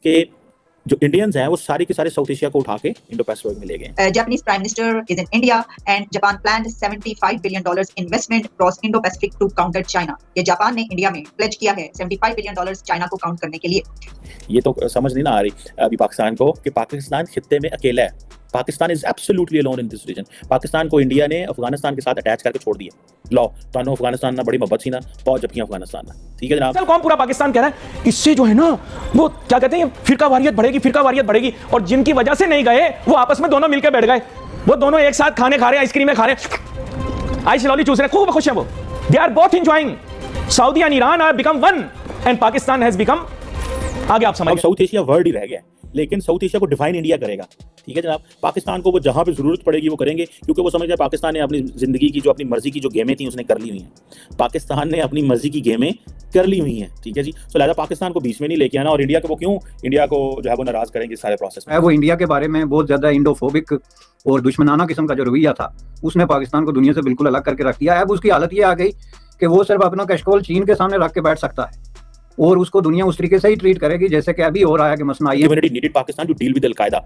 कि जो इंडियंस हैं वो सारे के सारे साउथ एशिया को उठा के इंडो पैसिफिक में ले गए। Japanese Prime Minister is in India and Japan planned $75 billion investment across Indo-Pacific to counter China. ये जापान ने इंडिया में प्लेज किया है $75 बिलियन चाइना को काउंट करने के लिए। ये तो समझ नहीं ना आ रही अभी पाकिस्तान को कि पाकिस्तान खित्ते में अकेला है। Pakistan is absolutely alone in this region. Pakistan को इंडिया ने अफगानिस्तान के साथ अटैच करके छोड़ दिया। लो तानो अफगानिस्तान ना बड़ी मोहब्बत सी ना पहुंच जबकि अफगानिस्तान ना, ठीक है जनाब। चल कौन पूरा पाकिस्तान कह रहा है इससे जो है ना वो क्या कहते हैं फिरकावारियत बढ़ेगी और जिनकी वजह से नहीं गए वो आपस में दोनों मिलकर बैठ गए। वो दोनों एक साथ खाने खा रहे हैं, आइसक्रीमें खा रहे हैं, आइस लॉली चूस रहे हैं, खूब खुश हैं वो। They are both enjoying. Saudi and Iran are become one and Pakistan has become, आगे आप समझ। साउथ एशिया वर्ड ही रह गया, लेकिन साउथ एशिया को डिफाइन इंडिया करेगा, ठीक है जनाब। पाकिस्तान को वो जहां पे जरूरत पड़ेगी वो करेंगे, क्योंकि वो समझ रहे पाकिस्तान ने अपनी जिंदगी की जो अपनी मर्जी की जो गेमें थी उसने कर ली हुई हैं। पाकिस्तान ने अपनी मर्जी की गेमें कर ली हुई हैं, ठीक है जी। तो लिहाजा पाकिस्तान को बीच में नहीं लेके आना। और इंडिया को वो क्यों, इंडिया को जो है वो नाराज करेंगे सारे प्रोसेस में। वो इंडिया के बारे में बहुत ज्यादा इंडोफोबिक और दुश्मनाना किस्म का जो रवैया था उसने पाकिस्तान को दुनिया से बिल्कुल अलग करके रख दिया। अब उसकी हालत ये आ गई कि वो सिर्फ अपना कशकोल चीन के सामने रख के बैठ सकता है और उसको दुनिया उस तरीके से ही ट्रीट करेगी जैसे कि अभी हो रहा है कि मसला ये community needed Pakistan to deal with al-Qaeda.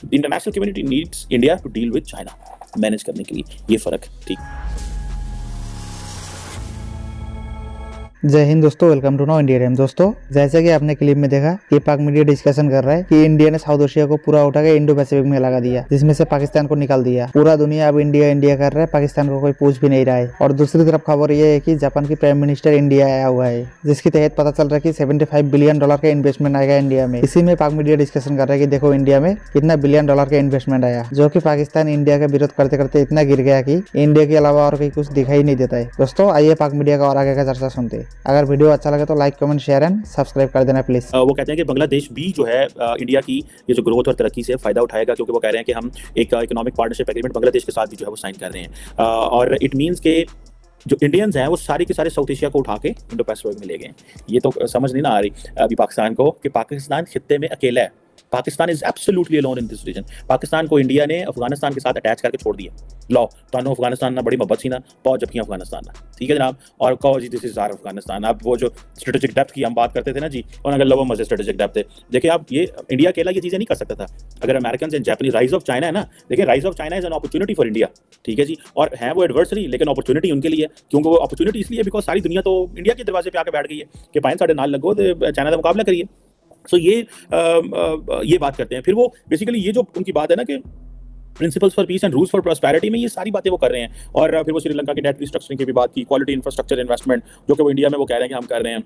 The international community needs India to deal with China, मैनेज करने के लिए ये फर्क, ठीक। जय हिंद दोस्तों, welcome to Now India Time. दोस्तों जैसे कि आपने क्लिप में देखा कि पाक मीडिया डिस्कशन कर रहा है कि इंडिया ने साउथ एशिया को पूरा उठा के इंडो पैसिफिक में लगा दिया, जिसमें से पाकिस्तान को निकाल दिया। पूरा दुनिया अब इंडिया इंडिया कर रहा है, पाकिस्तान को कोई पूछ भी नहीं रहा है। और दूसरी तरफ खबर ये है कि जापान की प्राइम मिनिस्टर इंडिया आया हुआ है, जिसके तहत पता चल रहा है कि $75 बिलियन का इन्वेस्टमेंट आएगा इंडिया में। इसी में पाक मीडिया डिस्कशन कर रहा है कि देखो इंडिया में कितना $1 बिलियन का इन्वेस्टमेंट आया, जो कि पाकिस्तान इंडिया का विरोध करते करते इतना गिर गया कि इंडिया के अलावा और कहीं कुछ दिखाई नहीं देता है। दोस्तों आइए पाक मीडिया का और आगे का चर्चा सुनते हैं। अगर वीडियो अच्छा लगे तो like comment share and subscribe कर देना प्लीज। वो कहते हैं कि बांग्लादेश भी जो है इंडिया की ये जो ग्रोथ और तरक्की से फायदा उठाएगा, क्योंकि वो कह रहे हैं कि हम एक इकोनॉमिक पार्टनरशिप एग्रीमेंट बांग्लादेश के साथ भी जो है वो साइन कर रहे हैं। और इट मींस के जो इंडियंस हैं वो सारे के सारे साउथ एशिया को उठा के इंडो पैसिफिक में ले गए। ये तो समझ नहीं ना आ रही अभी पाकिस्तान को कि पाकिस्तान खित्ते में अकेला है। Pakistan is absolutely alone in this region. Pakistan को इंडिया ने अफगानिस्तान के साथ अटैच करके छोड़ दिया। लो तानो अफगानिस्तान ना बड़ी मोहब्बत सी ना पहुंच जबकि अफगानिस्तान ना, ठीक है जनाब। और कहो जी दिस इज आर अफगानिस्तान। अब वो जो स्ट्रेटेजिक डेप्थ की हम बात करते थे ना जी, और अगर लो मजे स्ट्रेटेजिक डेप्थ थे, देखिए आप ये इंडिया अकेला ये चीज़ें नहीं कर सकता था। अगर American and Japanese rise of China है ना, देखिए rise of China is an opportunity for India, ठीक है जी। और है वो एडवर्सरी, लेकिन अपॉर्चुनिटी उनके लिए, क्योंकि वो अपॉर्चुनिटी इसलिए बिकॉज सारी दुनिया तो इंडिया के दरवाजे पे आकर बैठ गई है कि पाइन साढ़े नाल लगो तो चाइना का मुकाबला करिए। सो ये बात करते हैं। फिर वो बेसिकली ये जो उनकी बात है ना कि principles for piece and rules for prosperity में, ये सारी बातें वो कर रहे हैं। और फिर वो श्रीलंका के डेट रिस्ट्रक्चरिंग की भी बात की, क्वालिटी इंफ्रास्ट्रक्चर इन्वेस्टमेंट जो कि वो इंडिया में वो कह रहे हैं कि हम कर रहे हैं,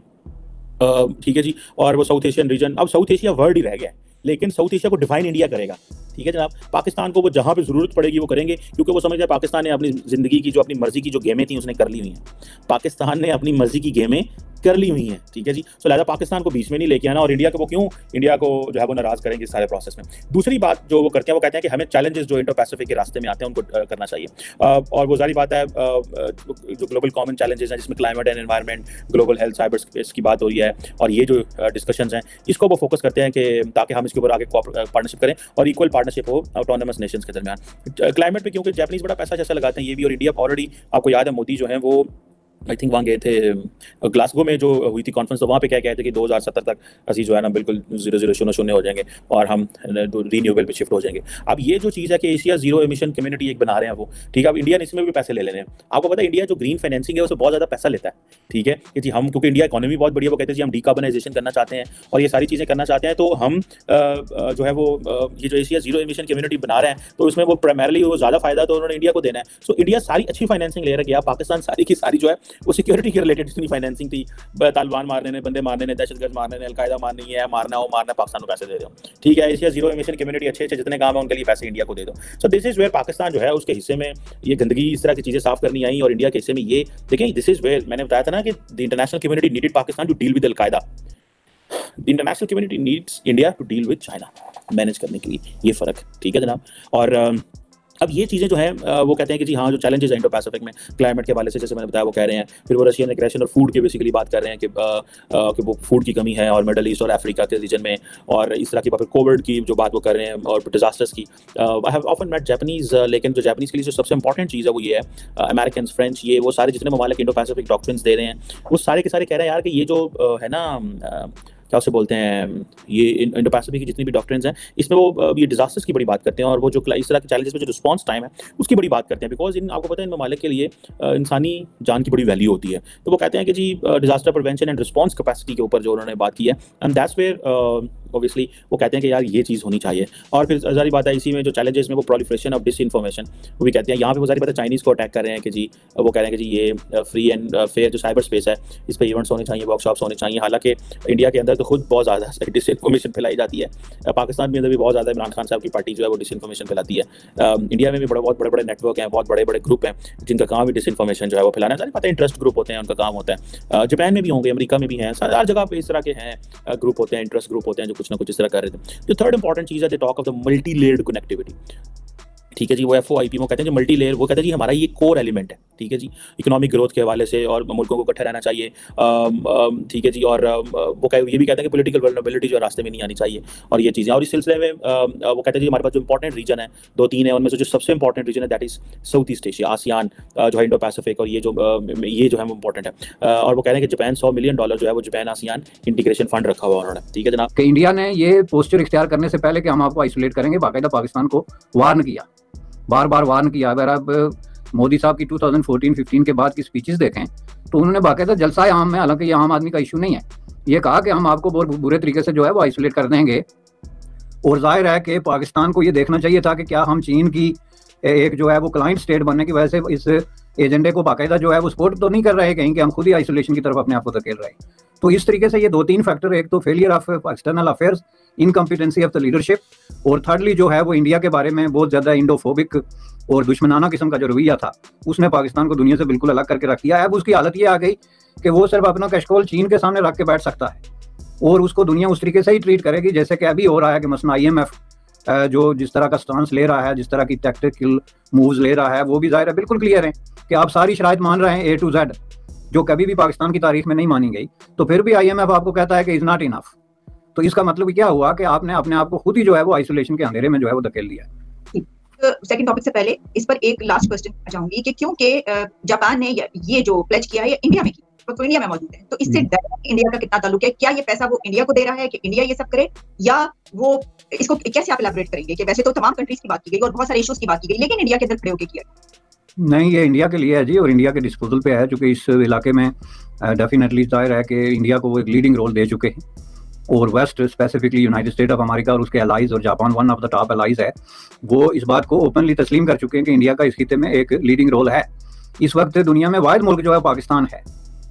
ठीक है जी। और वो साउथ एशियन रीजन, अब साउथ एशिया वर्ड ही रह गया है, लेकिन साउथ एशिया को डिफाइन इंडिया करेगा, ठीक है जनाब। पाकिस्तान को वो जहां पे जरूरत पड़ेगी वो करेंगे, क्योंकि वो समझ रहे पाकिस्तान ने अपनी जिंदगी की जो अपनी मर्जी की जो गेमें थी उसने कर ली हुई हैं। पाकिस्तान ने अपनी मर्जी की गेमें कर ली हुई हैं, ठीक है जी। सो लिहाजा पाकिस्तान को बीच में नहीं लेके आना। और इंडिया को वो क्यों, इंडिया को जो है वो नाराज करेंगे इस सारे प्रोसेस में। दूसरी बात जो वो करते हैं वो कहते हैं कि हमें चैलेंजेस जो इंडो पैसिफिक के रास्ते में आते हैं उनको करना चाहिए। और वो जारी बात है जो ग्लोबल कॉमन चैलेंजेस हैं जिसमें climate and environment, global health, cyber space की बात हो रही है, और ये जो डिस्कशंस हैं इसको वो फोकस करते हैं कि ताकि हम इसके ऊपर आगे पार्टनरशिप करें और इक्वल पार्टनरशिप हो ऑटोनमस नेशंस के दरमियान। क्लाइमेट पे क्योंकि जापानीज बड़ा पैसा जैसा लगाते हैं ये भी, और इंडिया ऑलरेडी आपको याद है मोदी जो है वो आई थिंक वहाँ गए थे ग्लासगो में जो हुई थी कॉन्फ्रेंस, तो वहाँ पे क्या कहते थे कि 2070 तक ਅਸੀਂ जो है ना बिल्कुल 0 हो जाएंगे और हम रीन्यूएबल पे शिफ्ट हो जाएंगे। अब ये जो चीज़ है कि एशिया जीरो एमिशन कम्युनिटी एक बना रहे हैं वो, ठीक है। अब इंडिया ने इसमें भी पैसे ले लेने हैं। आपको पता है इंडिया जो ग्रीन फाइनेंसिंग है उसमें बहुत ज़्यादा पैसा लेता है, ठीक है कि जी हम, क्योंकि इंडिया इकोनॉमी बहुत बढ़िया, वो कहते हैं जी हम डिकार्बनाइजेशन करना चाहते हैं और ये सारी चीज़ें करना चाहते हैं, तो हम जो है वो ये जो एशिया जीरो एमिशन कम्युनिटी बना रहे हैं तो उसमें वो प्राइमरली वो ज़्यादा फायदा तो उन्होंने इंडिया को देना है। सो इंडिया सारी अच्छी फाइनेंसिंग ले रहा है। पाकिस्तान सारी की सारी जो है वो सिक्योरिटी के रिलेटेड इतनी फाइनेंसिंग थी, तालिबान मारने ने, बंदे मारने ने, दहशतगर्द मारने ने, अलकायदा मारनी है, मारना हो मारना, पाकिस्तान को पैसे दे दो, ठीक है। एशिया जीरो एमिशन कम्युनिटी अच्छे जितने काम है उनके लिए पैसे इंडिया को दे दो। So this is where Pakistan जो है उसके हिस्से में ये गंदगी इस तरह की चीजें साफ करनी आई, और इंडिया के हिस्से में ये देखें, दिस इज वेयर मैंने बताया था ना कि the international community needed Pakistan to deal with al-Qaeda. The international community needs India to deal with China, मैनेज करने के लिए ये फर्क, ठीक है जनाब। और अब ये चीज़ें जो है वो कहते हैं कि जी हाँ जो चैलेंजेस हैं इंडो पैसिफिक में क्लाइमेट के हवाले से, जैसे मैंने बताया वो कह रहे हैं। फिर वो रशियन एग्रेशन और फूड की बेसिकली बात कर रहे हैं कि वो फूड की कमी है और मिडल ईस्ट और अफ्रीका के रीजन में, और इस तरह की बात, कोविड की जो बात वो कर रहे हैं और डिजास्टर्स की। I have often met Japanese, लेकिन जो जापानीज के लिए जो सबसे इंपॉर्टेंट चीज़ है वो ये है, अमेरिकन, फ्रेंच, ये वो सारे जितने ममालिक इंडो पैसिफिक डॉक्ट्रिन्स दे रहे हैं वो सारे के सारे कह रहे हैं यार कि ये जो है ना क्या उसे बोलते हैं, ये इंडो पैसिफिक की जितनी भी डॉक्ट्रिन्स हैं, इसमें वो ये डिजास्टर्स की बड़ी बात करते हैं, और वो जो इस तरह के चैलेंजेस में जो रिस्पॉन्स टाइम है उसकी बड़ी बात करते हैं, बिकॉज इन आपको पता है इन ममालिक के लिए इंसानी जान की बड़ी वैल्यू होती है। तो वो कहते हैं कि जी disaster prevention and response capacity के ऊपर जो उन्होंने बात की है, एंड दैट्स वेयर ऑब्वियसली वो कहते हैं कि यार ये चीज़ होनी चाहिए। और फिर जारी बात है इसी में जो चैलेंजेस में वो प्रोलिफरेशन ऑफ डिसइंफॉर्मेशन, वो भी कहते हैं यहाँ पे वो जारी बात है चाइनीज़ को अटैक कर रहे हैं कि जी वो कह रहे हैं कि जी ये फ्री एंड फेयर जो साइबर स्पेस है इस पर इवेंट्स होने चाहिए, वर्कशॉप्स होने चाहिए। हालांकि इंडिया के अंदर तो खुद बहुत ज़्यादा डिसइंफॉर्मेशन फैलाई जाती है, पाकिस्तान के अंदर भी बहुत ज़्यादा इमरान खान साहब की पार्टी जो है वो डिसइंफॉर्मेशन फैलाती है। इंडिया में भी बहुत बड़े बड़े नेटवर्क हैं, बहुत बड़े बड़े ग्रुप हैं जिनका काम भी डिसइंफॉर्मेशन जो है वो फैलाना है। सारी पता है इंटरेस्ट ग्रुप होते हैं, उनका काम होता है। जापान में भी होंगे, अमेरिका में भी हैं, हर जगह पे इस तरह के हैं ग्रुप होते हैं, इंटरेस्ट ग्रुप होते हैं जो कुछ ना कुछ इस तरह कर रहे थे। जो थर्ड इंपॉर्टेंट चीज़ है, they talk of the multi layered connectivity. ठीक है जी, वो FOIP में कहते हैं जो मल्टी लेयर, वो कहते हैं जी हमारा ये कोर एलिमेंट है। ठीक है जी, इकोनॉमिक ग्रोथ के हवाले से और मुल्कों को इकट्ठा रहना चाहिए। ठीक है जी, और वो ये भी कहते हैं कि पॉलिटिकल वल्नरेबिलिटी जो रास्ते में नहीं आनी चाहिए और ये चीज़ें। और इस सिलसिले में वो कहते हैं जी हमारे पास जो इंपॉर्टेंट रीजन है 2-3 है, उनमें से जो सबसे इंपॉर्टेंट रीजन है that is south east Asia, ASEAN जो है, इंडो पैसिफिक, और ये जो है वो इंपॉर्टेंट है। और वो कह रहे हैं कि जापान $100 मिलियन जो है वो जापान आसियान इंटीग्रेशन फंड रखा हुआ उन्होंने। ठीक है जनाब, कि इंडिया ने ये पोस्चर इख्तियार करने से पहले कि हम आपको आइसोलेट करेंगे, बाकायदा पाकिस्तान को वार्न किया, बार बार वार्न किया। अगर आप मोदी साहब की 2014-15 के बाद की स्पीचेस देखें तो उन्होंने बाकायदा जलसा आम में, हालांकि ये आम आदमी का इशू नहीं है, ये कहा कि हम आपको बहुत बुरे तरीके से जो है वो आइसोलेट कर देंगे। और जाहिर है कि पाकिस्तान को ये देखना चाहिए था कि क्या हम चीन की एक जो है वो क्लाइंट स्टेट बनने की वजह से इस एजेंडे को बाकायदा जो है वो सपोर्ट तो नहीं कर रहे कहीं कि हम खुद ही आइसोलेशन की तरफ अपने आप को धकेल रहे हैं। तो इस तरीके से ये 2-3 फैक्टर, एक तो failure of external affairs, incompetency of the leadership, और थर्डली जो है वो इंडिया के बारे में बहुत ज़्यादा इंडोफोबिक और दुश्मनाना किस्म का जो रवैया था उसने पाकिस्तान को दुनिया से बिल्कुल अलग करके रख दिया है। अब उसकी हालत ये आ गई कि वो सिर्फ अपना कैशकोल चीन के सामने रख के बैठ सकता है और उसको दुनिया उस तरीके से ही ट्रीट करेगी जैसे कि अभी हो रहा है कि मसलन IMF जो जिस तरह का स्टांस ले रहा है, जिस तरह की टैक्टिकल मूव्स ले रहा है, वो भी जाहिर है बिल्कुल क्लियर है कि आप सारी शराइत मान रहे हैं A to Z, जो कभी भी पाकिस्तान की तारीख में नहीं मानी गई, तो फिर भी IMF आपको कहता है कि इज नॉट इनफ। तो इसका मतलब क्या हुआ कि आपने अपने आप को खुद ही जो है वो आइसोलेशन के अंधेरे में जो है वो धकेल दिया। सेकंड टॉपिक से पहले इस पर एक लास्ट क्वेश्चन चाहूंगी कि क्योंकि जापान ने ये जो प्लेज किया है इंडिया में की, तो इंडिया में मौजूद है, तो इससे इंडिया का कितना ताल्लुक है? क्या ये पैसा वो इंडिया को दे रहा है कि इंडिया ये सब करे, या वो इसको कैसे आप इलैबोरेट करेंगे कि वैसे तो तमाम कंट्रीज की बात की गई और बहुत सारे इश्यूज की बात की गई, लेकिन इंडिया के अंदर खड़े होकर किया? नहीं, ये इंडिया के लिए है जी, और इंडिया के डिस्पोजल पे है, चूंकि इस इलाके में डेफिनेटली जाहिर है कि इंडिया को वो एक लीडिंग रोल दे चुके हैं, और west specifically United State of America और उसके एलाइज और Japan one of the top allies है, वो इस बात को ओपनली तस्लीम कर चुके हैं कि इंडिया का इस खिते में एक लीडिंग रोल है। इस वक्त दुनिया में वाहिद मुल्क जो है पाकिस्तान है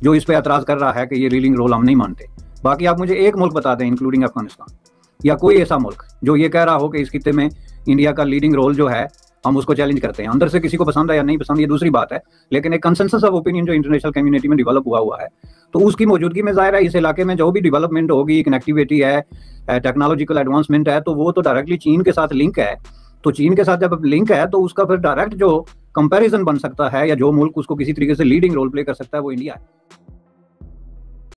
जो इस पर एतराज़ कर रहा है कि ये लीडिंग रोल हम नहीं मानते। बाकी आप मुझे एक मुल्क बता दें इंक्लूडिंग अफगानिस्तान या कोई ऐसा मुल्क जो ये कह रहा हो कि इस खिते में इंडिया का लीडिंग रोल जो है हम उसको चैलेंज करते हैं। अंदर से किसी को पसंद है या नहीं पसंद ये दूसरी बात है, लेकिन एक कंसेंसस ऑफ ओपिनियन जो इंटरनेशनल कम्युनिटी में डेवलप हुआ है, तो उसकी मौजूदगी में जाहिर है इस इलाके में जो भी डेवलपमेंट होगी, कनेक्टिविटी है, टेक्नोलॉजिकल एडवांसमेंट है, तो वो तो डायरेक्टली चीन के साथ लिंक है। तो चीन के साथ जब लिंक है तो उसका फिर डायरेक्ट जो कंपैरिजन बन सकता है या जो मुल्क उसको किसी तरीके से लीडिंग रोल प्ले कर सकता है वो इंडिया है।